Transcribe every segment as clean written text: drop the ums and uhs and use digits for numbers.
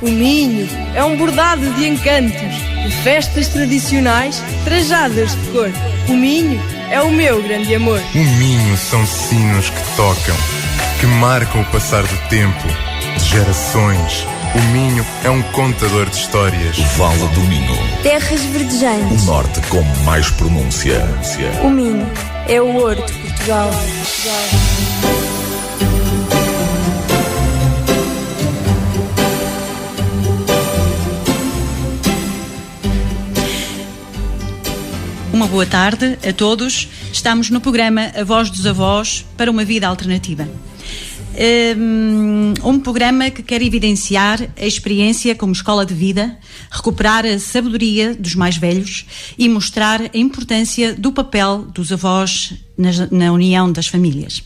O Minho é um bordado de encantos, de festas tradicionais trajadas de cor. O Minho é o meu grande amor. O Minho são sinos que tocam, que marcam o passar do tempo, de gerações. O Minho é um contador de histórias. O Vale do Minho. Terras verdejantes. O norte com mais pronúncia. O Minho é o ouro de Portugal. Uma boa tarde a todos. Estamos no programa A Voz dos Avós para uma Vida Alternativa. Um programa que quer evidenciar a experiência como escola de vida, recuperar a sabedoria dos mais velhos e mostrar a importância do papel dos avós na união das famílias.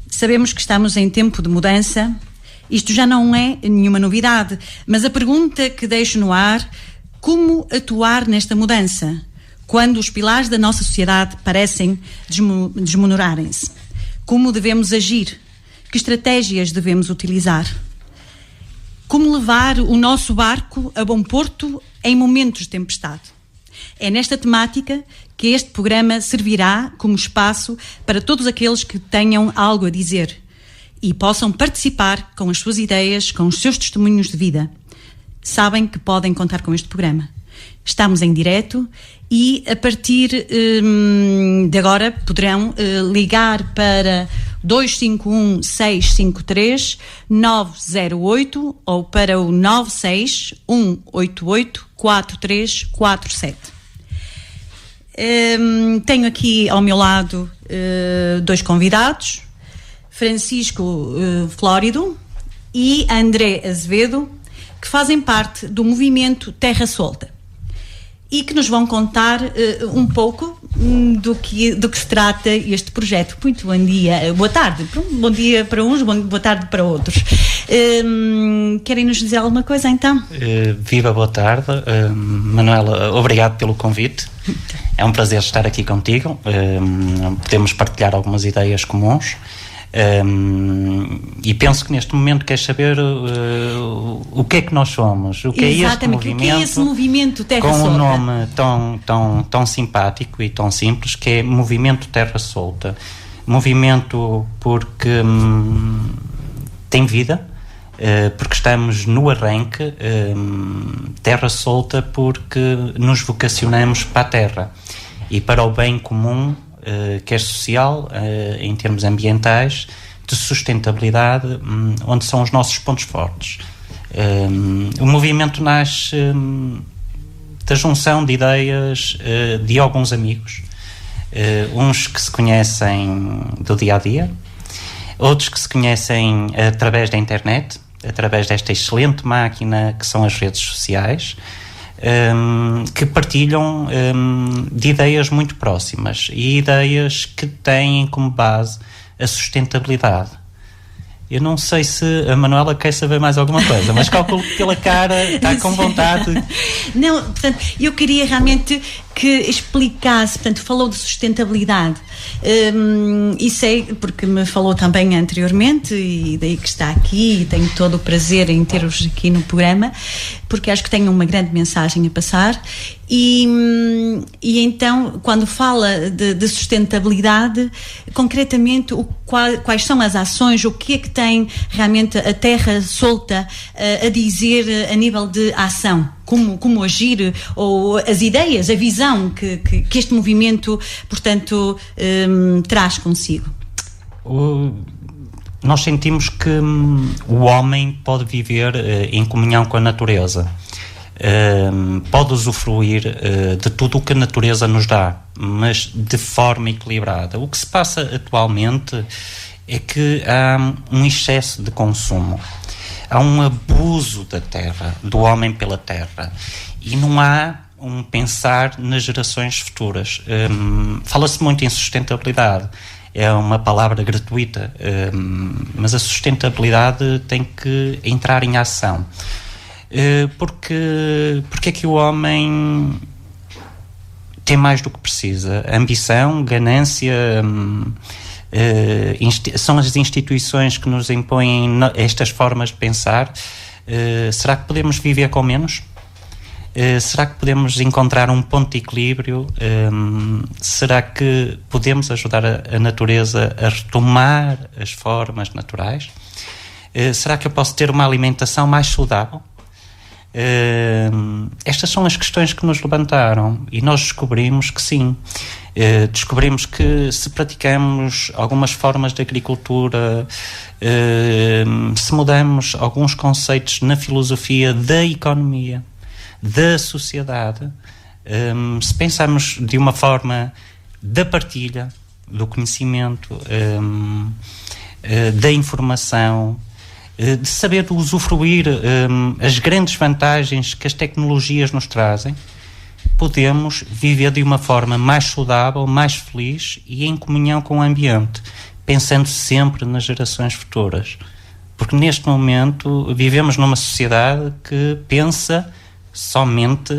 Sabemos que estamos em tempo de mudança. Isto já não é nenhuma novidade, mas a pergunta que deixo no ar: como atuar nesta mudança, quando os pilares da nossa sociedade parecem desmoronarem-se? Como devemos agir? Que estratégias devemos utilizar? Como levar o nosso barco a bom porto em momentos de tempestade? É nesta temática que este programa servirá como espaço para todos aqueles que tenham algo a dizer e possam participar com as suas ideias, com os seus testemunhos de vida. Sabem que podem contar com este programa. Estamos em direto e a partir de agora poderão ligar para 251-653-908 ou para o 96188-4347. Tenho aqui ao meu lado dois convidados, Francisco Flórido e André Azevedo, que fazem parte do movimento Terra Solta e que nos vão contar um pouco do que se trata este projeto. Muito bom dia, boa tarde. Bom dia para uns, boa tarde para outros. Querem nos dizer alguma coisa então? Viva, boa tarde. Manuela, obrigado pelo convite. É um prazer estar aqui contigo. Podemos partilhar algumas ideias comuns. E penso que neste momento queres saber o que é que nós somos, o que é este movimento, o que é esse movimento Terra Solta, com um nome tão simpático e tão simples, que é Movimento Terra Solta. Movimento porque tem vida, porque estamos no arranque, Terra Solta porque nos vocacionamos para a terra e para o bem comum, quer social, em termos ambientais, de sustentabilidade, onde são os nossos pontos fortes. O movimento nasce da junção de ideias de alguns amigos, uns que se conhecem do dia-a-dia, outros que se conhecem através da internet, através desta excelente máquina que são as redes sociais, que partilham de ideias muito próximas e ideias que têm como base a sustentabilidade. Eu não sei se a Manuela quer saber mais alguma coisa, mas calculo que pela cara está com vontade. Não, portanto, eu queria realmente que explicasse, portanto, falou de sustentabilidade, e sei, porque me falou também anteriormente, e daí que está aqui, e tenho todo o prazer em ter-vos aqui no programa, porque acho que tenho uma grande mensagem a passar, e então, quando fala de sustentabilidade, concretamente, quais são as ações, o que é que tem realmente a Terra Solta a dizer a nível de ação? Como agir, ou as ideias, a visão que este movimento, portanto, traz consigo? Nós sentimos que o homem pode viver em comunhão com a natureza, pode usufruir de tudo o que a natureza nos dá, mas de forma equilibrada. O que se passa atualmente é que há um excesso de consumo. Há um abuso da terra, do homem pela terra, e não há um pensar nas gerações futuras. Fala-se muito em sustentabilidade, é uma palavra gratuita, mas a sustentabilidade tem que entrar em ação. Porque é que o homem tem mais do que precisa? Ambição, ganância, são as instituições que nos impõem estas formas de pensar, Será que podemos viver com menos? Será que podemos encontrar um ponto de equilíbrio? Será que podemos ajudar a natureza a retomar as formas naturais? Será que eu posso ter uma alimentação mais saudável? Estas são as questões que nos levantaram e nós descobrimos que sim. Descobrimos que se praticamos algumas formas de agricultura, se mudamos alguns conceitos na filosofia da economia, da sociedade, se pensamos de uma forma da partilha, do conhecimento, da informação, de saber usufruir as grandes vantagens que as tecnologias nos trazem, podemos viver de uma forma mais saudável, mais feliz e em comunhão com o ambiente, pensando sempre nas gerações futuras. Porque neste momento vivemos numa sociedade que pensa somente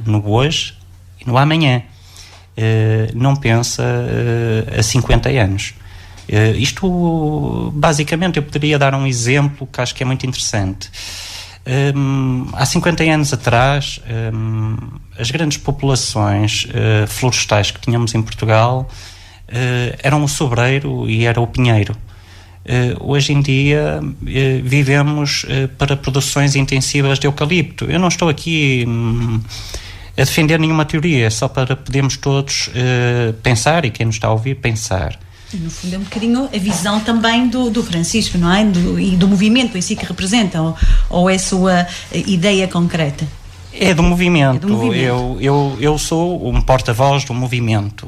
no hoje e no amanhã. Não pensa a 50 anos. Isto, basicamente, eu poderia dar um exemplo que acho que é muito interessante. Há 50 anos atrás, as grandes populações florestais que tínhamos em Portugal eram o sobreiro e era o pinheiro. Hoje em dia vivemos para produções intensivas de eucalipto. Eu não estou aqui a defender nenhuma teoria, é só para podermos todos pensar, e quem nos está a ouvir pensar. No fundo é um bocadinho a visão também do Francisco, não é? E do movimento em si que representa, ou é a sua ideia concreta? É do movimento. Eu sou um porta-voz do movimento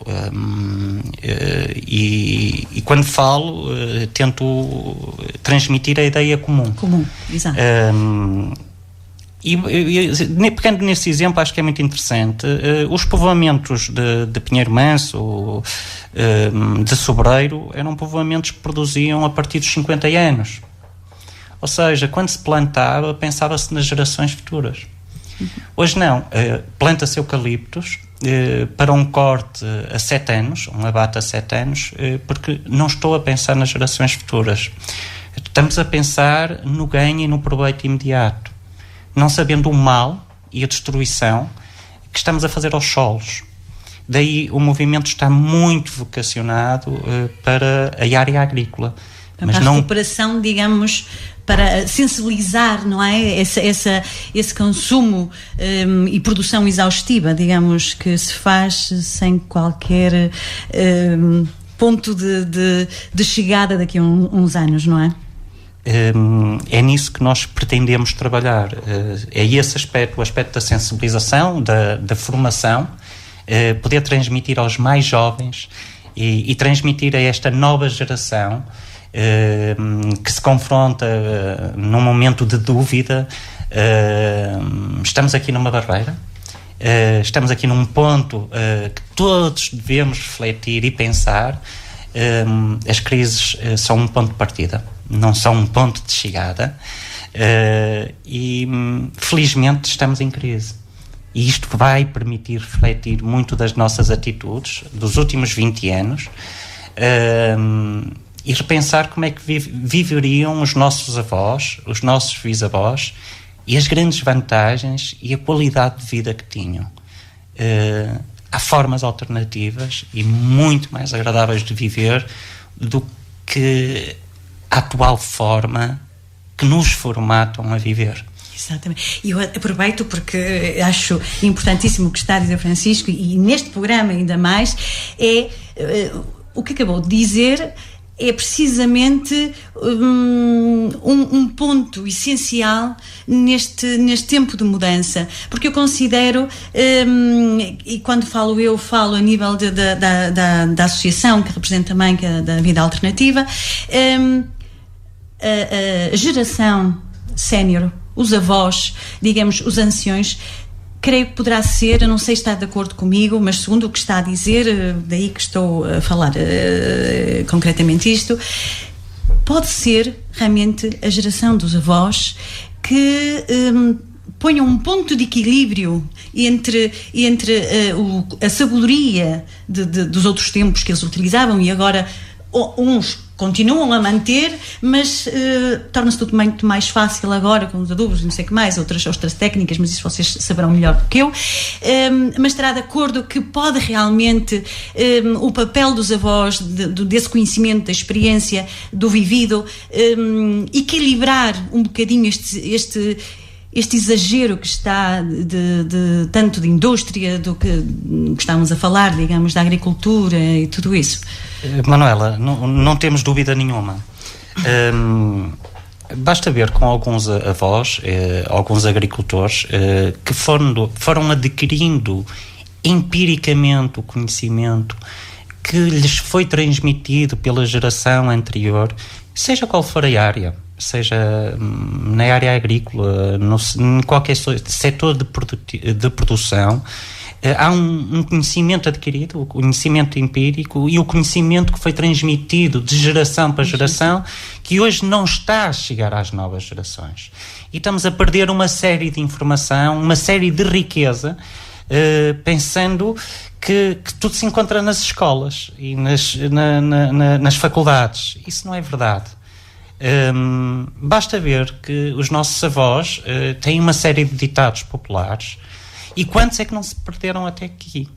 e quando falo tento transmitir a ideia comum. Comum, exato. E pegando nesse exemplo, acho que é muito interessante. Os povoamentos de Pinheiro Manso, de Sobreiro, eram povoamentos que produziam a partir dos 50 anos. Ou seja, quando se plantava, pensava-se nas gerações futuras. Hoje não. Planta-se eucaliptos para um corte a 7 anos, um abate a 7 anos, porque não estou a pensar nas gerações futuras. Estamos a pensar no ganho e no proveito imediato, não sabendo o mal e a destruição que estamos a fazer aos solos. Daí o movimento está muito vocacionado para a área agrícola. Mas para a recuperação, digamos, para sensibilizar, não é? Esse consumo e produção exaustiva, digamos, que se faz sem qualquer ponto de chegada daqui a uns anos, não é? É nisso que nós pretendemos trabalhar. É esse aspecto, o aspecto da sensibilização, da formação, poder transmitir aos mais jovens e transmitir a esta nova geração que se confronta num momento de dúvida. Estamos aqui numa barreira, estamos aqui num ponto que todos devemos refletir e pensar. As crises são um ponto de partida, não são um ponto de chegada, e felizmente estamos em crise. E isto vai permitir refletir muito das nossas atitudes dos últimos 20 anos e repensar como é que viveriam os nossos avós, os nossos bisavós, e as grandes vantagens e a qualidade de vida que tinham. Há formas alternativas e muito mais agradáveis de viver do que a atual forma que nos formatam a viver. Exatamente. E eu aproveito porque acho importantíssimo o que está a dizer Francisco, e neste programa ainda mais, o que acabou de dizer é precisamente um ponto essencial neste tempo de mudança, porque eu considero, e quando falo a nível da associação que representa também, que é da Vida Alternativa, a geração sénior, os avós, digamos, os anciões, creio que poderá ser, eu não sei se está de acordo comigo, mas segundo o que está a dizer, daí que estou a falar concretamente isto, pode ser realmente a geração dos avós que ponham um ponto de equilíbrio entre a sabedoria dos outros tempos que eles utilizavam, e agora uns continuam a manter, mas torna-se tudo muito mais fácil agora com os adubos, não sei o que mais, outras técnicas, mas isso vocês saberão melhor do que eu. Mas estará de acordo que pode realmente o papel dos avós, desse conhecimento, da experiência, do vivido, equilibrar um bocadinho este exagero que está tanto de indústria, do que estamos a falar, digamos, da agricultura e tudo isso? Manuela, não temos dúvida nenhuma. Basta ver com alguns avós, alguns agricultores, que foram adquirindo empiricamente o conhecimento que lhes foi transmitido pela geração anterior, seja qual for a área, seja na área agrícola, em qualquer setor de produção. Há um conhecimento adquirido, o conhecimento empírico e o conhecimento que foi transmitido de geração para geração, que hoje não está a chegar às novas gerações. E estamos a perder uma série de informação, uma série de riqueza, pensando que tudo se encontra nas escolas e nas faculdades. Isso não é verdade. Basta ver que os nossos avós têm uma série de ditados populares. E quantos é que não se perderam até aqui?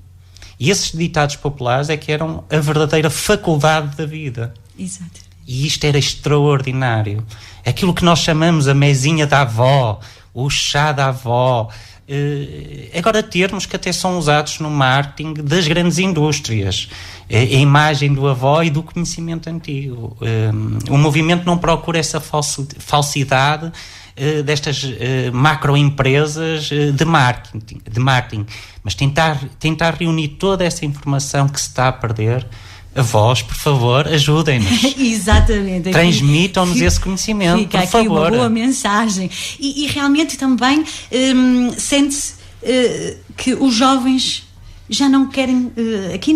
E esses ditados populares é que eram a verdadeira faculdade da vida. Exato. E isto era extraordinário. Aquilo que nós chamamos a mesinha da avó, o chá da avó, agora termos que até são usados no marketing das grandes indústrias. A imagem do avó e do conhecimento antigo. O movimento não procura essa falsidade destas macroempresas de marketing, mas tentar reunir toda essa informação que se está a perder. Avós, por favor, ajudem-nos. Exatamente. Transmitam-nos esse conhecimento, fica por aqui favor. Uma boa mensagem. E realmente também sente-se que os jovens já não querem, aqui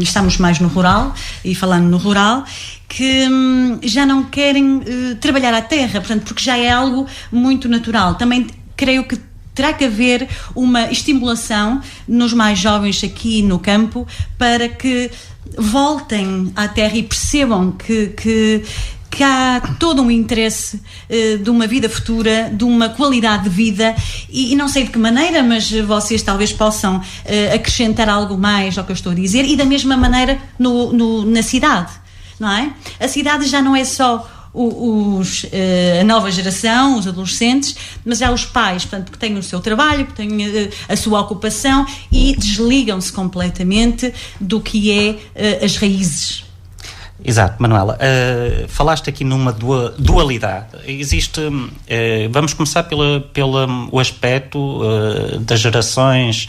estamos mais no rural, e falando no rural, que já não querem trabalhar a terra, portanto, porque já é algo muito natural. Também creio que terá que haver uma estimulação nos mais jovens aqui no campo para que voltem à terra e percebam que há todo um interesse de uma vida futura, de uma qualidade de vida, e não sei de que maneira, mas vocês talvez possam acrescentar algo mais ao que eu estou a dizer, e da mesma maneira na cidade, não é? A cidade já não é só a nova geração, os adolescentes, mas já os pais, portanto, que têm o seu trabalho, que têm a sua ocupação e desligam-se completamente do que é as raízes. Exato, Manuela. Falaste aqui numa dualidade. Existe, vamos começar pelo aspecto das gerações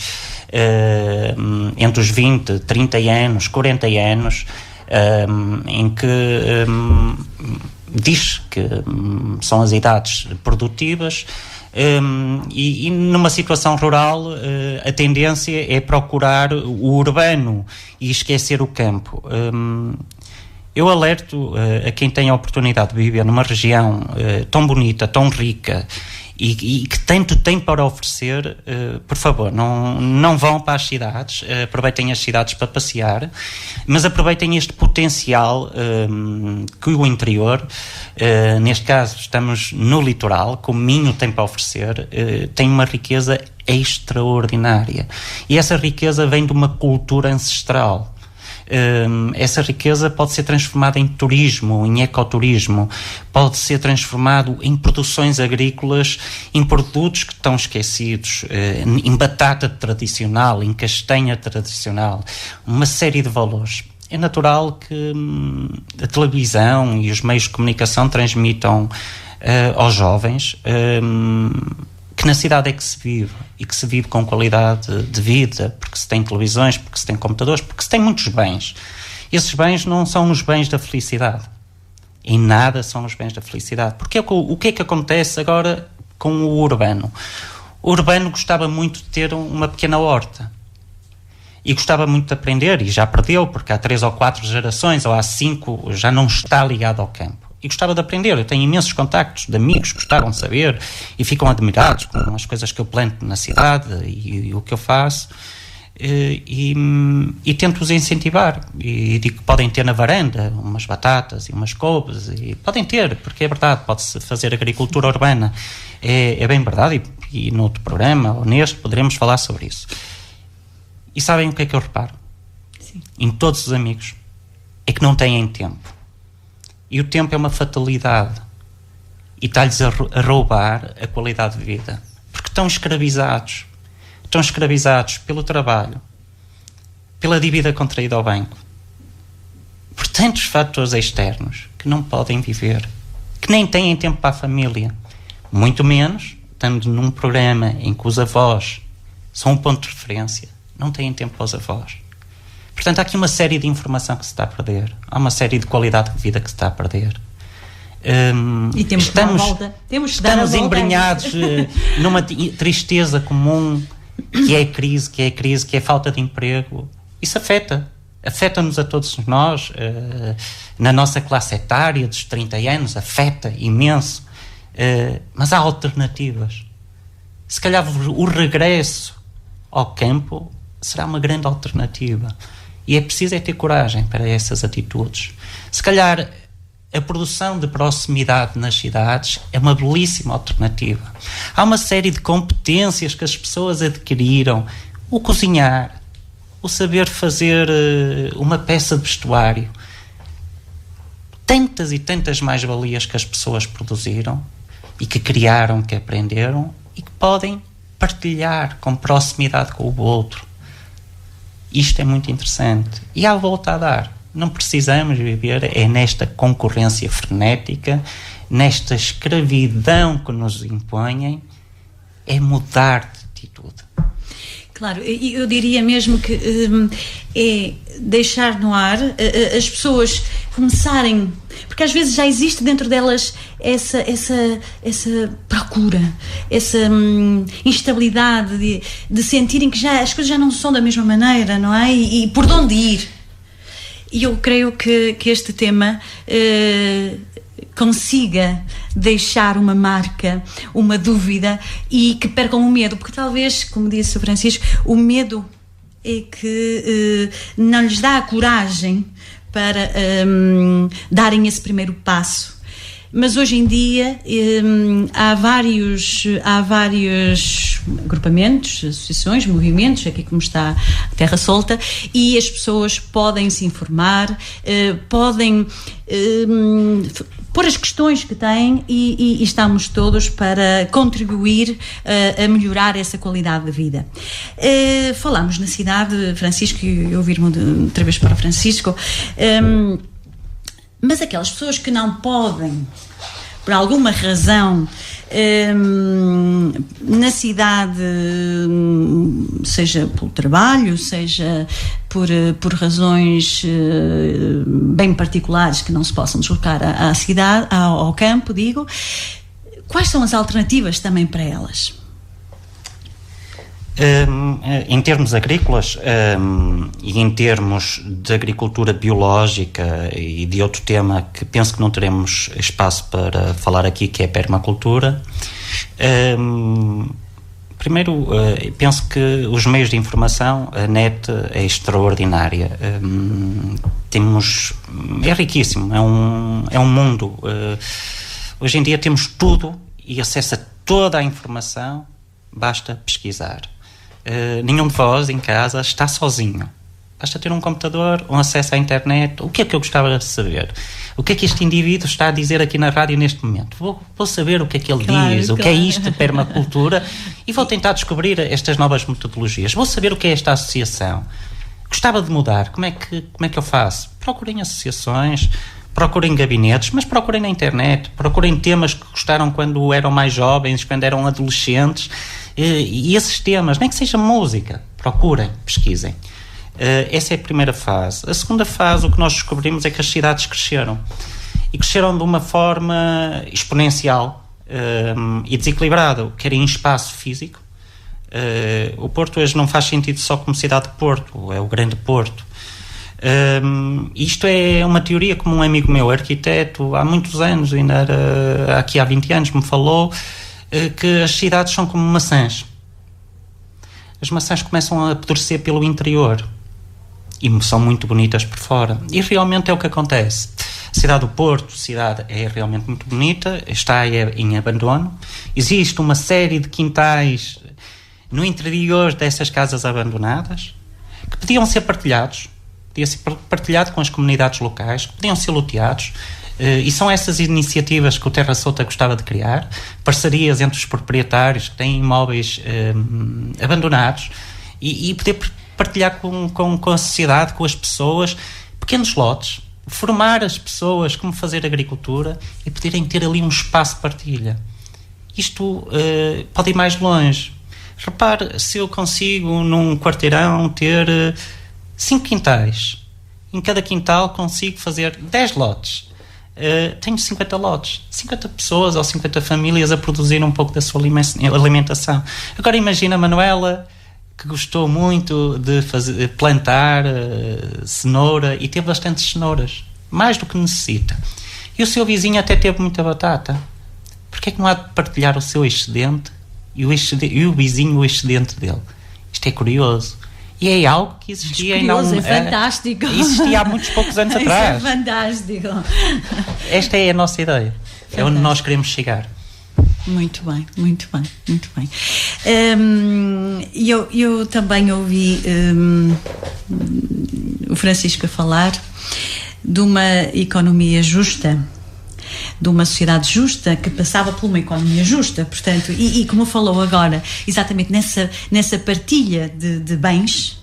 entre os 20, 30 anos, 40 anos, em que diz que são as idades produtivas, e numa situação rural a tendência é procurar o urbano e esquecer o campo. Eu alerto a quem tem a oportunidade de viver numa região tão bonita, tão rica e que tanto tem para oferecer, por favor, não vão para as cidades, aproveitem as cidades para passear, mas aproveitem este potencial que o interior, neste caso estamos no litoral, que o Minho tem para oferecer, tem uma riqueza extraordinária. E essa riqueza vem de uma cultura ancestral. Essa riqueza pode ser transformada em turismo, em ecoturismo, pode ser transformado em produções agrícolas, em produtos que estão esquecidos, em batata tradicional, em castanha tradicional, uma série de valores. É natural que a televisão e os meios de comunicação transmitam aos jovens que na cidade é que se vive, e que se vive com qualidade de vida, porque se tem televisões, porque se tem computadores, porque se tem muitos bens. Esses bens não são os bens da felicidade. Em nada são os bens da felicidade. Porque o que é que acontece agora com o urbano? O urbano gostava muito de ter uma pequena horta. E gostava muito de aprender, e já perdeu, porque há 3 ou 4 gerações, ou há 5, já não está ligado ao campo. E gostava de aprender. Eu tenho imensos contactos de amigos que gostaram de saber e ficam admirados com as coisas que eu planto na cidade e o que eu faço. e tento-os incentivar e digo que podem ter na varanda umas batatas e umas couves, e podem ter, porque é verdade, pode-se fazer agricultura urbana, é bem verdade, e no outro programa ou neste poderemos falar sobre isso. E sabem o que é que eu reparo? Sim. Em todos os amigos é que não têm tempo, e o tempo é uma fatalidade e está-lhes a roubar a qualidade de vida, porque estão escravizados pelo trabalho, pela dívida contraída ao banco, por tantos fatores externos que não podem viver, que nem têm tempo para a família, muito menos estando num programa em que os avós são um ponto de referência, não têm tempo para os avós. Portanto, há aqui uma série de informação que se está a perder, há uma série de qualidade de vida que se está a perder. E temos que dar a volta. Estamos embrenhados numa tristeza comum, que é a crise, que é a falta de emprego. Isso afeta-nos a todos nós, na nossa classe etária dos 30 anos, afeta imenso, mas há alternativas. Se calhar o regresso ao campo será uma grande alternativa, e é preciso ter coragem para essas atitudes. Se calhar a produção de proximidade nas cidades é uma belíssima alternativa. Há uma série de competências que as pessoas adquiriram: o cozinhar, o saber fazer uma peça de vestuário, tantas e tantas mais-valias que as pessoas produziram e que criaram, que aprenderam e que podem partilhar com proximidade com o outro. Isto é muito interessante e há volta a dar. Não precisamos viver nesta concorrência frenética, nesta escravidão que nos impõem, é mudar de atitude. Claro, eu diria mesmo que é deixar no ar as pessoas começarem, porque às vezes já existe dentro delas essa procura, essa instabilidade de sentirem que as coisas já não são da mesma maneira, não é? E por onde ir. E eu creio que este tema consiga deixar uma marca, uma dúvida, e que percam o medo, porque talvez, como disse o Francisco, o medo é que não lhes dá a coragem para darem esse primeiro passo. Mas hoje em dia há vários agrupamentos, associações, movimentos, aqui como está a Terra Solta, e as pessoas podem se informar, podem pôr as questões que têm, e estamos todos para contribuir a melhorar essa qualidade de vida. Falamos na cidade, Francisco, e eu vir-me outra vez para o Francisco, mas aquelas pessoas que não podem, por alguma razão, na cidade, seja pelo trabalho, seja por razões bem particulares, que não se possam deslocar à cidade, ao campo, digo, quais são as alternativas também para elas? Em termos agrícolas e em termos de agricultura biológica e de outro tema que penso que não teremos espaço para falar aqui, que é a permacultura, primeiro penso que os meios de informação, a net é extraordinária, é riquíssimo, é um mundo, hoje em dia temos tudo e acesso a toda a informação, basta pesquisar. Nenhum de vós em casa está sozinho. Basta ter um computador, um acesso à internet. O que é que eu gostava de saber? O que é que este indivíduo está a dizer aqui na rádio neste momento? Vou saber o que é que ele diz, o que é isto de permacultura, e vou tentar descobrir estas novas metodologias. Vou saber o que é esta associação. Gostava de mudar. Como é que eu faço? Procurem associações, procurem gabinetes, mas procurem na internet, procurem temas que gostaram quando eram mais jovens, quando eram adolescentes, e esses temas, nem que seja música, procurem, pesquisem. Essa é a primeira fase. A segunda fase, o que nós descobrimos é que as cidades cresceram, e cresceram de uma forma exponencial e desequilibrada, quer em espaço físico. O Porto hoje não faz sentido só como cidade de Porto, é o grande Porto. Isto é uma teoria como um amigo meu, arquiteto, há muitos anos, ainda era aqui há 20 anos, me falou que as cidades são como maçãs. as maçãs começam a apodrecer pelo interior e são muito bonitas por fora. E realmente é o que acontece. A cidade do Porto, cidade é realmente muito bonita, está em abandono. Existe uma série de quintais no interior dessas casas abandonadas que podiam ser partilhados, podia ser partilhado com as comunidades locais, que podiam ser loteados. E são essas iniciativas que o Terra Solta gostava de criar, parcerias entre os proprietários que têm imóveis abandonados e poder partilhar com a sociedade, com as pessoas, pequenos lotes, formar as pessoas como fazer agricultura e poderem ter ali um espaço de partilha. Isto pode ir mais longe. Repare, se eu consigo num quarteirão ter 5 quintais, em cada quintal consigo fazer 10 lotes, tenho 50 lotes, 50 pessoas ou 50 famílias a produzir um pouco da sua alimentação. Agora imagina a Manuela, que gostou muito de plantar cenoura e teve bastantes cenouras, mais do que necessita. E o seu vizinho até teve muita batata. Porquê é que não há de partilhar o seu excedente e o vizinho o excedente dele? Isto é curioso. E é algo que existia e não... É fantástico. Existia há muitos poucos anos atrás. Isso é fantástico. Esta é a nossa ideia. Fantástico. É onde nós queremos chegar. Muito bem, muito bem, muito bem. Eu também ouvi o Francisco a falar de uma economia justa, de uma sociedade justa que passava por uma economia justa, portanto, e como falou agora, exatamente nessa partilha de bens,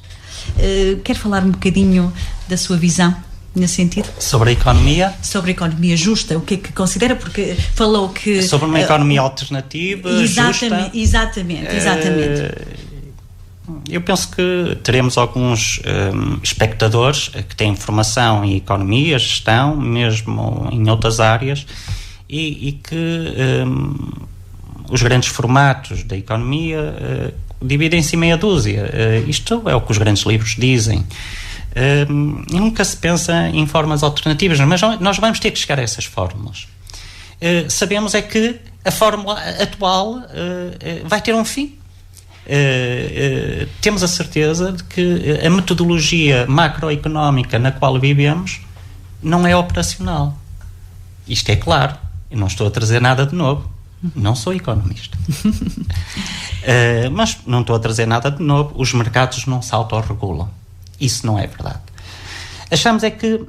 quer falar um bocadinho da sua visão nesse sentido? Sobre a economia? Sobre a economia justa, o que é que considera? Porque falou que... Sobre uma economia alternativa, justa. Exatamente. Eu penso que teremos alguns espectadores que têm formação em economia, gestão, mesmo em outras áreas, e que os grandes formatos da economia dividem-se em meia dúzia. Isto é o que os grandes livros dizem. Nunca se pensa em formas alternativas, mas nós vamos ter que chegar a essas fórmulas. Sabemos é que a fórmula atual vai ter um fim. Temos a certeza de que a metodologia macroeconómica na qual vivemos não é operacional. Isto é claro, eu não estou a trazer nada de novo, não sou economista. Mas não estou a trazer nada de novo, os mercados não se autorregulam. Isso não é verdade. Achamos é que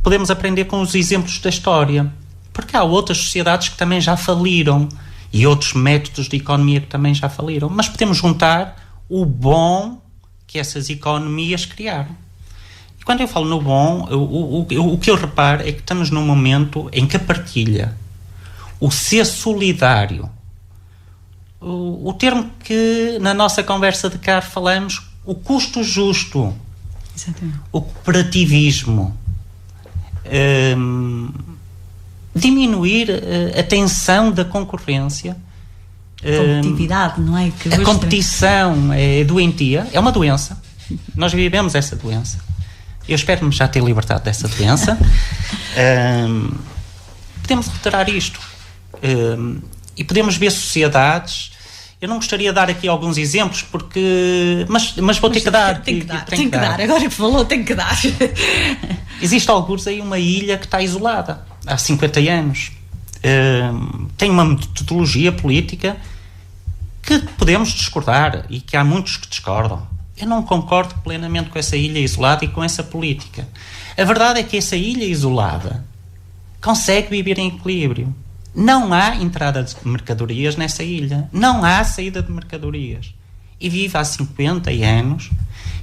podemos aprender com os exemplos da história, porque há outras sociedades que também já faliram e outros métodos de economia que também já faliram, mas podemos juntar o bom que essas economias criaram. E quando eu falo no bom, o que eu reparo é que estamos num momento em que a partilha, o ser solidário, o termo que na nossa conversa de cá falamos, o custo justo, exatamente, o cooperativismo, diminuir a tensão da concorrência, competitividade, não é? A competição é doentia, é uma doença. Nós vivemos essa doença. Eu espero-me já ter libertado dessa doença. Podemos alterar isto e podemos ver sociedades. Eu não gostaria de dar aqui alguns exemplos porque... Mas vou ter que dar. Tem que dar. Agora que falou, tem que dar. Existe alguns aí uma ilha que está isolada há 50 anos. Tem uma metodologia política que podemos discordar e que há muitos que discordam. Eu não concordo plenamente com essa ilha isolada e com essa política. A verdade é que essa ilha isolada consegue viver em equilíbrio. Não há entrada de mercadorias nessa ilha. Não há saída de mercadorias. E vive há 50 anos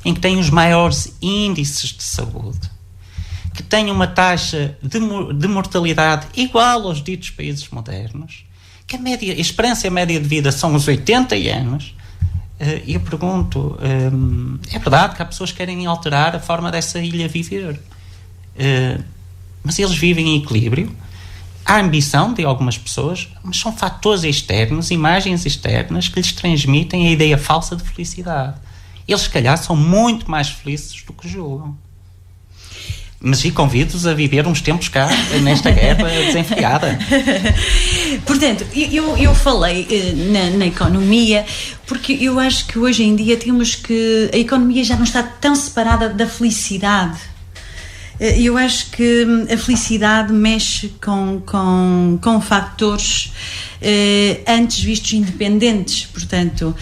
em que tem os maiores índices de saúde, que tem uma taxa de mortalidade igual aos ditos países modernos, que a esperança média de vida são os 80 anos. E eu pergunto, é verdade que há pessoas que querem alterar a forma dessa ilha viver, mas eles vivem em equilíbrio. Há ambição de algumas pessoas, mas são fatores externos, imagens externas que lhes transmitem a ideia falsa de felicidade. Eles, se calhar, são muito mais felizes do que julgam. Mas e convido-os a viver uns tempos cá, nesta guerra desenfreada. Portanto, eu falei na economia, porque eu acho que hoje em dia temos que... A economia já não está tão separada da felicidade. Eu acho que a felicidade mexe com fatores antes vistos independentes. Portanto,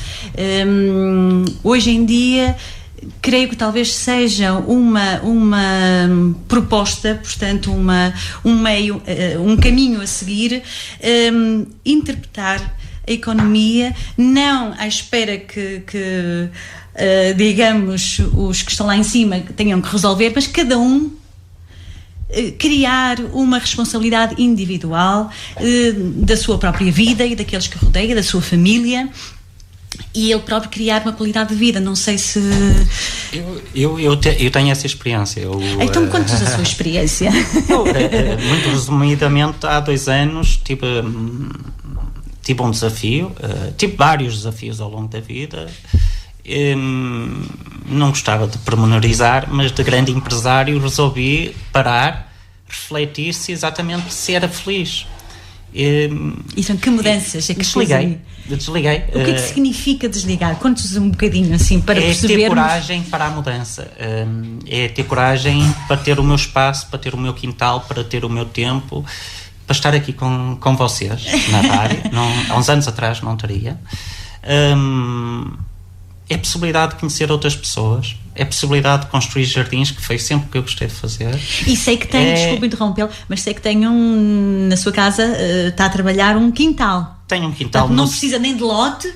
hoje em dia... creio que talvez seja uma proposta, portanto um meio, um caminho a seguir, interpretar a economia não à espera que digamos, os que estão lá em cima tenham que resolver, mas cada um criar uma responsabilidade individual da sua própria vida e daqueles que rodeia, da sua família, e ele próprio criar uma qualidade de vida. Não sei se... Eu tenho essa experiência. Então conte-nos a sua experiência. Muito resumidamente, há 2 anos tive um desafio, tive vários desafios ao longo da vida. Não gostava de pormenorizar, mas de grande empresário resolvi parar, refletir se exatamente se era feliz. Então, que mudanças é que desliguei. O que é que significa desligar? Conte-nos um bocadinho assim para percebermos. É ter coragem para a mudança, é ter coragem para ter o meu espaço, para ter o meu quintal, para ter o meu tempo, para estar aqui com vocês na rádio. Há uns anos atrás não teria. É a possibilidade de conhecer outras pessoas, é a possibilidade de construir jardins, que foi sempre o que eu gostei de fazer. E sei que tem, desculpe interrompê-lo, mas sei que tem na sua casa, está a trabalhar um quintal. Tenho um quintal. Portanto, não precisa nem de lote,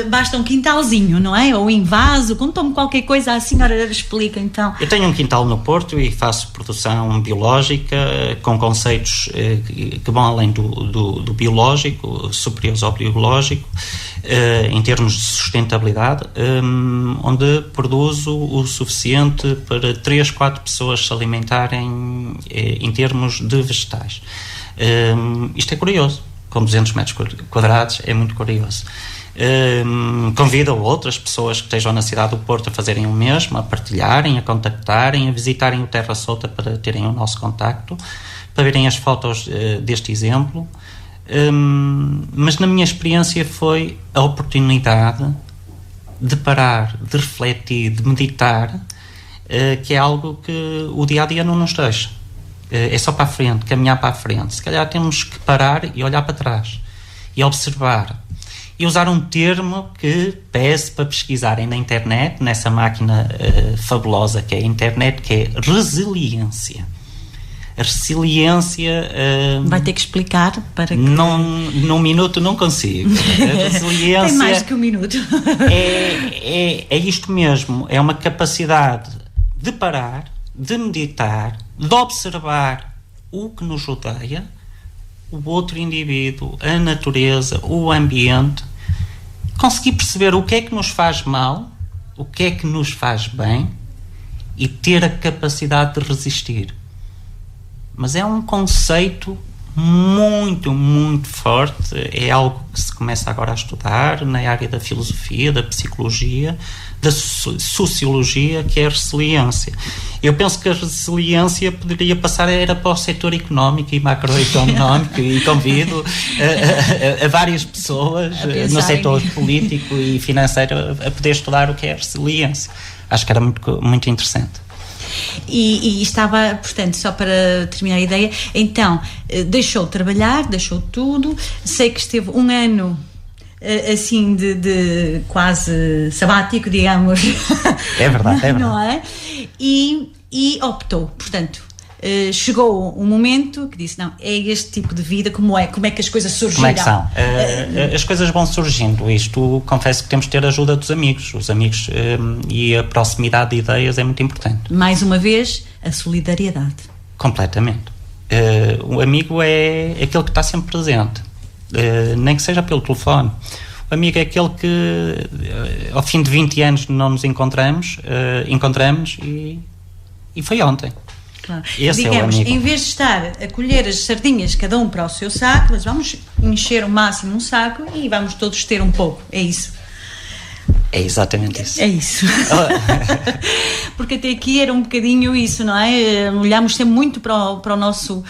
basta um quintalzinho, não é? Ou em vaso, conta-me qualquer coisa, a senhora explica então. Eu tenho um quintal no Porto e faço produção biológica com conceitos que vão além do biológico, superiores ao biológico, em termos de sustentabilidade, onde produzo o suficiente para 3-4 pessoas se alimentarem em termos de vegetais. Isto é curioso. Com 200 metros quadrados, é muito curioso. Convido outras pessoas que estejam na cidade do Porto a fazerem o mesmo, a partilharem, a contactarem, a visitarem o Terra Solta para terem o nosso contacto, para verem as fotos deste exemplo. Mas na minha experiência foi a oportunidade de parar, de refletir, de meditar, que é algo que o dia-a-dia não nos deixa. É só para a frente, caminhar para a frente. Se calhar temos que parar e olhar para trás e observar e usar um termo que peço para pesquisarem na internet, nessa máquina fabulosa que é a internet, que é resiliência. A resiliência... vai ter que explicar para que... Num minuto não consigo. A resiliência... Tem mais que um minuto. é isto mesmo, é uma capacidade de parar, de meditar, de observar o que nos rodeia, o outro indivíduo, a natureza, o ambiente, conseguir perceber o que é que nos faz mal, o que é que nos faz bem e ter a capacidade de resistir. Mas é um conceito muito, muito forte, é algo que se começa agora a estudar na área da filosofia, da psicologia, da sociologia, que é a resiliência. Eu penso que a resiliência poderia passar era para o setor económico e macroeconómico e convido a várias pessoas no setor político e financeiro a poder estudar o que é a resiliência. Acho que era muito, muito interessante. E estava, portanto, só para terminar a ideia, então, deixou de trabalhar, deixou tudo, sei que esteve um ano assim de quase sabático, digamos. É verdade. Não é? E optou, portanto, chegou um momento que disse, não, é este tipo de vida, como é que as coisas surgiram? Como é que são? As coisas vão surgindo, isto confesso que temos que ter a ajuda dos amigos, os amigos e a proximidade de ideias é muito importante. Mais uma vez, a solidariedade. Completamente. O amigo é aquele que está sempre presente, nem que seja pelo telefone. O amigo é aquele que ao fim de 20 anos não nos encontramos e foi ontem. Claro. Esse digamos, é o amigo. Em vez de estar a colher as sardinhas cada um para o seu saco, mas vamos encher o máximo um saco e vamos todos ter um pouco, é isso. É exatamente isso. É isso. Porque até aqui era um bocadinho isso, não é? Olhámos sempre muito para o nosso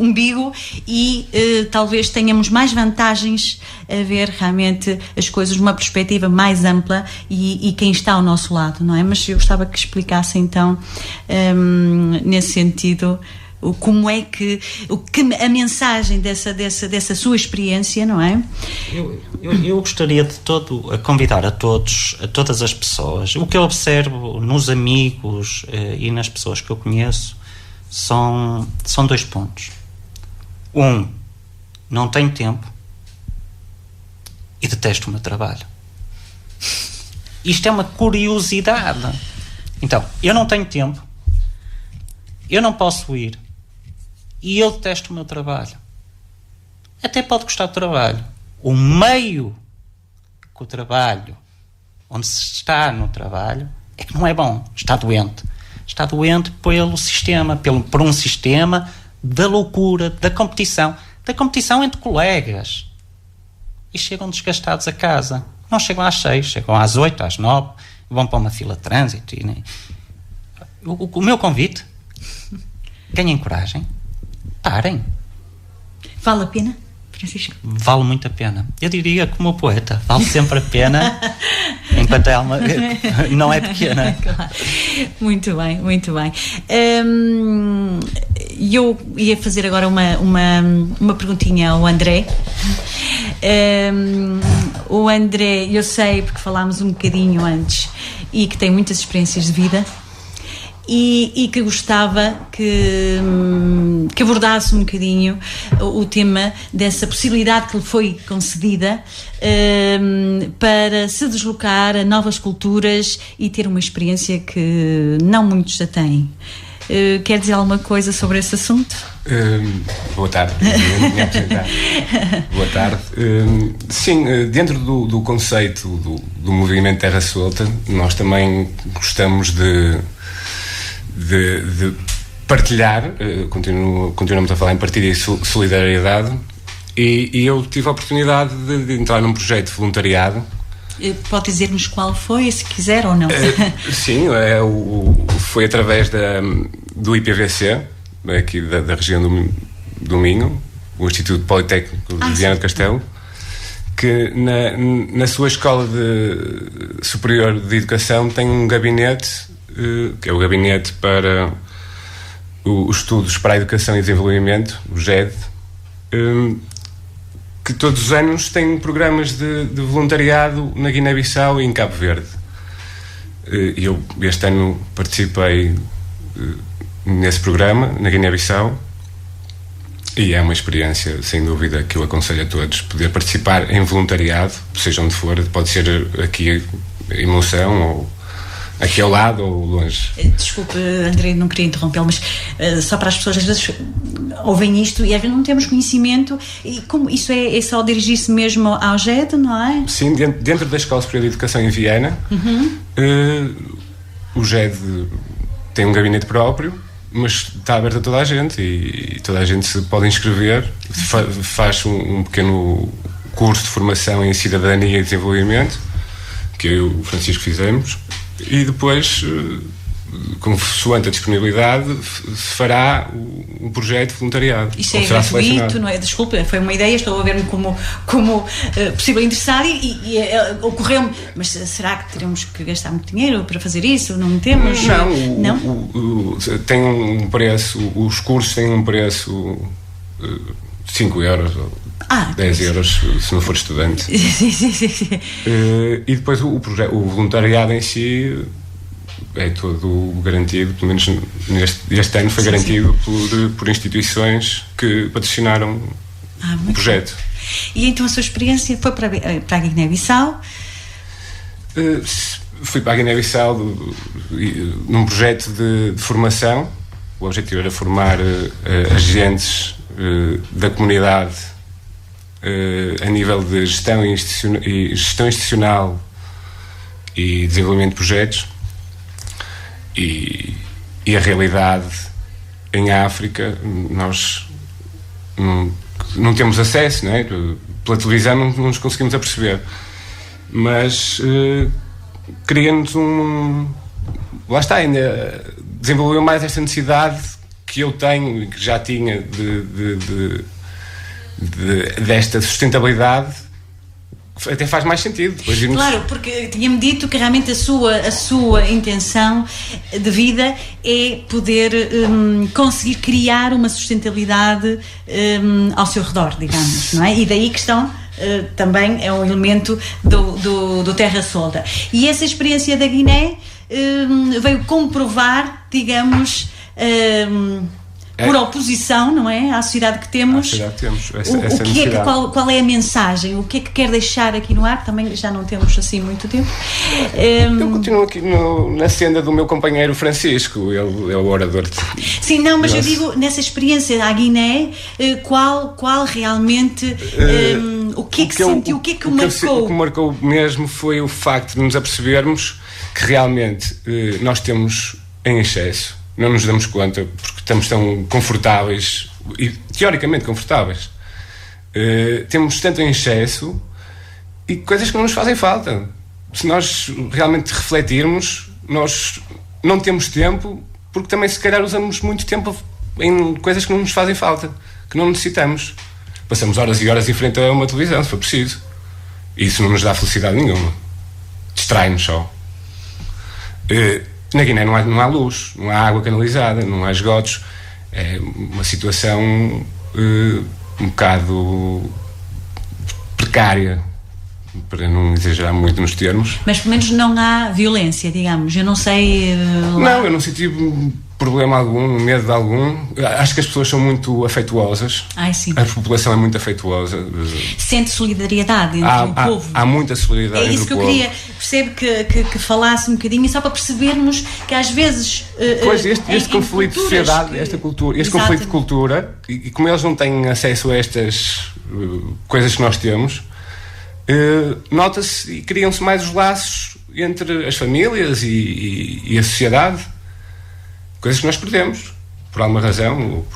umbigo e talvez tenhamos mais vantagens a ver realmente as coisas numa perspectiva mais ampla e quem está ao nosso lado, não é? Mas eu gostava que explicasse então, nesse sentido, como é que a mensagem dessa sua experiência, não é? Eu gostaria de convidar a todas as pessoas. O que eu observo nos amigos e nas pessoas que eu conheço são 2 pontos. Não tenho tempo e detesto o meu trabalho. Isto é uma curiosidade. Então, eu não tenho tempo, eu não posso ir e eu detesto o meu trabalho. Até pode gostar do trabalho. O meio que o trabalho, onde se está no trabalho, é que não é bom. Está doente. Está doente pelo sistema, por um sistema da loucura, da competição entre colegas. E chegam desgastados a casa. Não chegam às 6, chegam às 8, às 9, vão para uma fila de trânsito. O meu convite, ganhem coragem. Parem. Vale a pena, Francisco? Vale muito a pena. Eu diria como o poeta, vale sempre a pena, enquanto a alma não é pequena. Claro. Muito bem, muito bem. Eu ia fazer agora uma perguntinha ao André. O André, eu sei, porque falámos um bocadinho antes, e que tem muitas experiências de vida, e que gostava que abordasse um bocadinho o tema dessa possibilidade que lhe foi concedida para se deslocar a novas culturas e ter uma experiência que não muitos já têm. Quer dizer alguma coisa sobre esse assunto? Boa tarde. Boa tarde. Sim, dentro do conceito do movimento Terra Solta, nós também gostamos de partilhar, continuamos a falar em partilha e solidariedade, e eu tive a oportunidade de entrar num projeto de voluntariado. Pode dizer-nos qual foi, se quiser ou não? Sim, foi através do IPVC, aqui da região do Minho, o Instituto Politécnico de Viana do Castelo, que na sua escola superior de educação tem um gabinete, que é o Gabinete para os Estudos para a Educação e Desenvolvimento, o GED, que todos os anos tem programas de voluntariado na Guiné-Bissau e em Cabo Verde. Eu este ano participei nesse programa na Guiné-Bissau e é uma experiência, sem dúvida, que eu aconselho a todos poder participar em voluntariado, seja onde for, pode ser aqui em Monção ou aqui ao lado ou longe. Desculpe, André, não queria interrompê-lo, mas só para as pessoas às vezes ouvem isto e às vezes não temos conhecimento, e como isso é só dirigir-se mesmo ao GED, não é? Sim, dentro da Escola Superior de Educação em Viena, o GED tem um gabinete próprio, mas está aberto a toda a gente e toda a gente se pode inscrever, faz um pequeno curso de formação em Cidadania e Desenvolvimento, que eu e o Francisco fizemos, e depois, consoante a disponibilidade, se fará um projeto de voluntariado. Isto é gratuito, não é? Desculpa, foi uma ideia, estou a ver-me como possível interessar e ocorreu-me, mas será que teremos que gastar muito dinheiro para fazer isso? Não temos? Não, tem um preço, os cursos têm um preço 5 euros ou 10 euros se não for estudante. Sim. E depois o voluntariado em si é todo garantido, pelo menos este ano foi garantido por instituições que patrocinaram o projeto. E então a sua experiência foi para a Guiné-Bissau? Fui para a Guiné-Bissau num projeto de formação. O objetivo era formar agentes da comunidade a nível de gestão institucional e desenvolvimento de projetos, e a realidade em África nós não temos acesso, não é? Pela televisão não nos conseguimos aperceber, mas cria-nos lá está, ainda desenvolveu mais esta necessidade que eu tenho e que já tinha desta sustentabilidade. Até faz mais sentido depois irmos... Claro, porque tinha-me dito que realmente a sua intenção de vida é poder conseguir criar uma sustentabilidade ao seu redor, digamos, não é? E daí que estão também é um elemento do Terra Solda. E essa experiência da Guiné veio comprovar, digamos, por oposição, não é? À sociedade que temos. À sociedade que temos, essa necessidade. Qual é a mensagem? O que é que quer deixar aqui no ar? Também já não temos assim muito tempo. Eu continuo aqui na senda do meu companheiro Francisco, ele é o orador. Sim, não, mas eu digo, nessa experiência à Guiné, qual realmente, o que é que sentiu, o que é que o marcou? O que marcou mesmo foi o facto de nos apercebermos que realmente nós temos em excesso. Não nos damos conta porque estamos tão confortáveis e teoricamente confortáveis. Temos tanto em excesso e coisas que não nos fazem falta. Se nós realmente refletirmos, nós não temos tempo porque também se calhar usamos muito tempo em coisas que não nos fazem falta, que não necessitamos. Passamos horas e horas em frente a uma televisão, se for preciso. E isso não nos dá felicidade nenhuma. Distrai-nos só. Na Guiné não há luz, não há água canalizada, não há esgotos. É uma situação um bocado precária, para não exagerar muito nos termos. Mas pelo menos não há violência, digamos. Eu não sei... Não, eu não senti problema algum, medo algum. Acho que as pessoas são muito afetuosas. Sim. A população é muito afetuosa. Sente solidariedade entre o povo. Há muita solidariedade entre o povo. É isso que eu queria, percebo que falasse um bocadinho, só para percebermos que às vezes... Pois, este conflito de sociedade, este conflito de cultura, e como eles não têm acesso a estas coisas que nós temos, nota-se e criam-se mais os laços entre as famílias e a sociedade. Coisas que nós perdemos, por alguma razão ou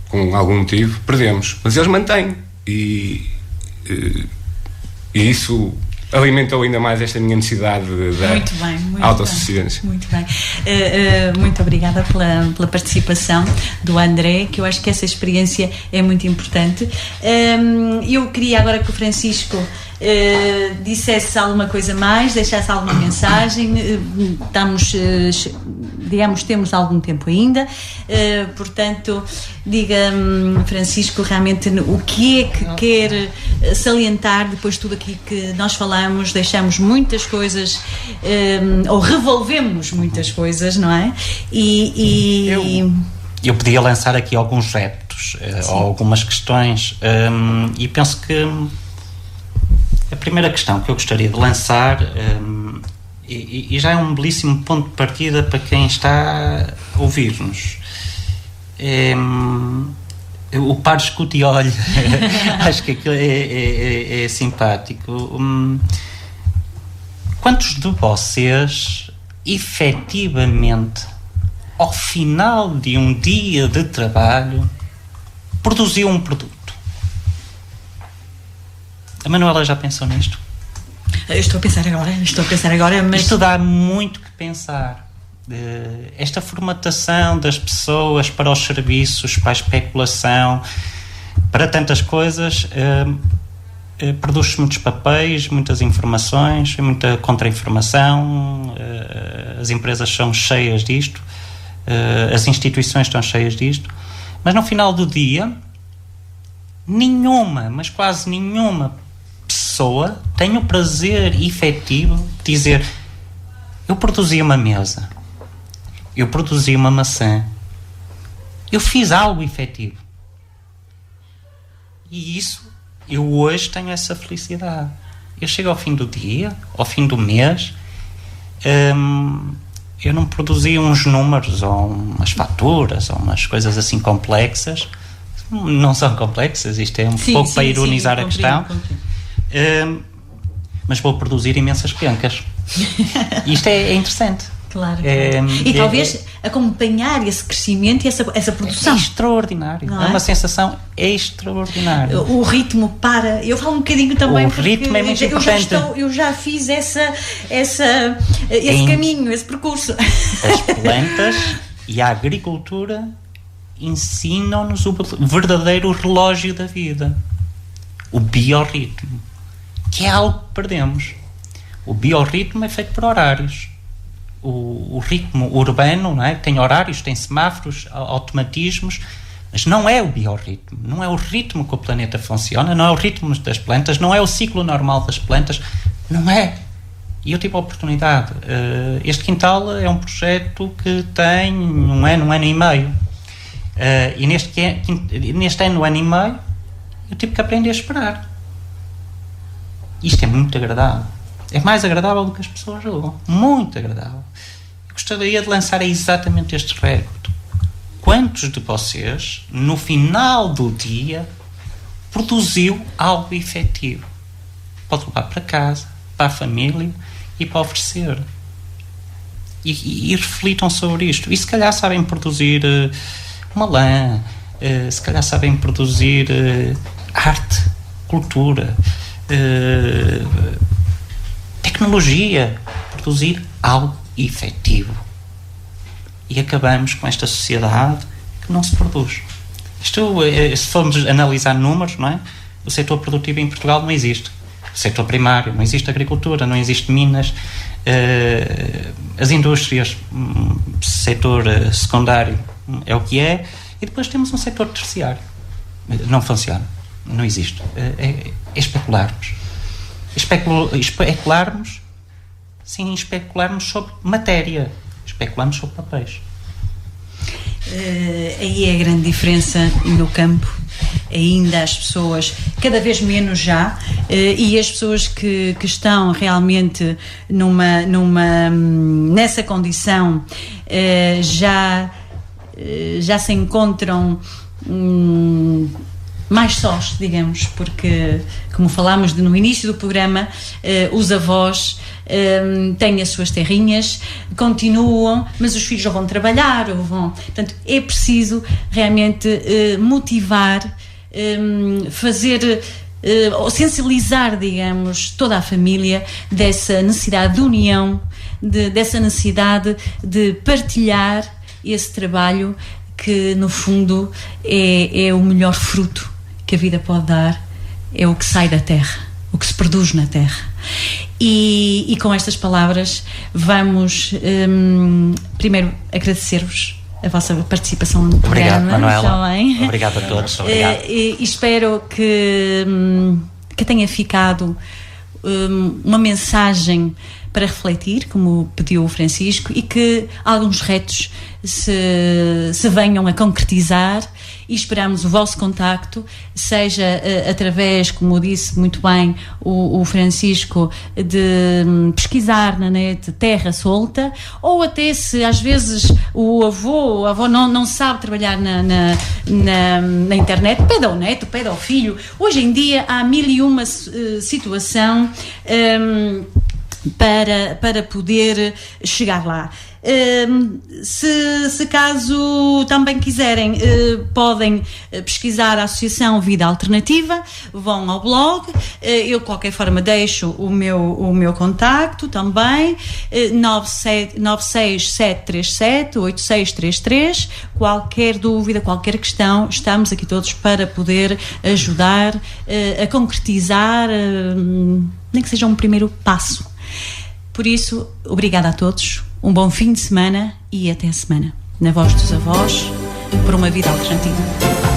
com algum motivo, perdemos. Mas eles mantêm. E isso alimentou ainda mais esta minha necessidade da autossuficiência. Muito bem. Muito obrigada pela participação do André, que eu acho que essa experiência é muito importante. Eu queria agora que o Francisco dissesse alguma coisa mais, deixasse alguma mensagem. Temos algum tempo ainda, portanto, diga-me, Francisco, realmente o que é que quer salientar depois de tudo aqui que nós falamos. Deixamos muitas coisas, ou revolvemos muitas coisas, não é? Eu podia lançar aqui alguns retos, ou algumas questões, e penso que a primeira questão que eu gostaria de lançar, e já é um belíssimo ponto de partida para quem está a ouvir-nos, o par escuta e olha. Acho que aquilo é simpático. Quantos de vocês efetivamente ao final de um dia de trabalho produziu um produto? A Manuela já pensou nisto? Eu estou a pensar agora, mas... Isto dá muito que pensar. Esta formatação das pessoas para os serviços, para a especulação, para tantas coisas, produz-se muitos papéis, muitas informações, muita contra-informação. As empresas são cheias disto, as instituições estão cheias disto, mas no final do dia mas quase nenhuma pessoa tem o prazer efetivo de dizer: eu produzi uma mesa, eu produzi uma maçã, eu fiz algo efetivo. E isso, eu hoje tenho essa felicidade. Eu chego ao fim do dia, ao fim do mês, eu não produzi uns números ou umas faturas ou umas coisas assim complexas. Não são complexas, isto é pouco para ironizar a questão. Mas vou produzir imensas pencas. Isto é interessante. Claro. E talvez acompanhar esse crescimento e essa produção. É extraordinário. É uma sensação extraordinária. O ritmo para. Eu falo um bocadinho também. O ritmo é muito importante. Eu já fiz esse caminho, esse percurso. As plantas e a agricultura ensinam-nos o verdadeiro relógio da vida. O biorritmo. Que é algo que perdemos. O biorritmo é feito por horários. O ritmo urbano, não é? Tem horários, tem semáforos, automatismos, mas não é o biorritmo, não é o ritmo que o planeta funciona, não é o ritmo das plantas, não é o ciclo normal das plantas, não é. E eu tive a oportunidade. Este quintal é um projeto que tem um ano e meio. E neste ano e meio, eu tive que aprender a esperar. Isto é muito agradável. É mais agradável do que as pessoas julgam. Muito agradável. Eu gostaria de lançar exatamente este recorde. Quantos de vocês, no final do dia, produziu algo efetivo? Pode levar para casa, para a família e para oferecer. E reflitam sobre isto. E se calhar sabem produzir uma lã, se calhar sabem produzir arte, cultura, tecnologia, produzir algo efetivo. E acabamos com esta sociedade que não se produz. Isto, se formos analisar números, não é? O setor produtivo em Portugal não existe. O setor primário, não existe agricultura, não existe minas, as indústrias, setor secundário é o que é, e depois temos um setor terciário. Não funciona, não existe. É especularmos. Especularmos sem especularmos sobre matéria, especulamos sobre papéis. Aí é a grande diferença no campo. Ainda as pessoas, cada vez menos já, e as pessoas que estão realmente nessa condição já se encontram mais sós, digamos, porque, como falámos no início do programa, os avós têm as suas terrinhas, continuam, mas os filhos ou vão trabalhar ou vão... Portanto, é preciso realmente motivar, fazer... sensibilizar, digamos, toda a família dessa necessidade de união, dessa necessidade de partilhar esse trabalho que, no fundo, é o melhor fruto que a vida pode dar, é o que sai da terra, o que se produz na terra. E com estas palavras vamos primeiro agradecer-vos a vossa participação no programa. Obrigado, Manuela. Obrigado a todos. Obrigado. E espero que tenha ficado uma mensagem para refletir, como pediu o Francisco, e que alguns retos se venham a concretizar, e esperamos o vosso contacto, seja através, como disse muito bem o Francisco, de pesquisar na net Terra Solta, ou até se às vezes o avô não sabe trabalhar na internet, pede ao neto, pede ao filho. Hoje em dia há mil e uma situação para poder chegar lá. Se caso também quiserem, podem pesquisar a Associação Vida Alternativa, vão ao blog, eu de qualquer forma deixo o meu contacto também, 967378633. Qualquer dúvida, qualquer questão, estamos aqui todos para poder ajudar a concretizar, nem que seja um primeiro passo. Por isso, obrigada a todos, um bom fim de semana e até a semana. Na Voz dos Avós, por uma vida alternativa.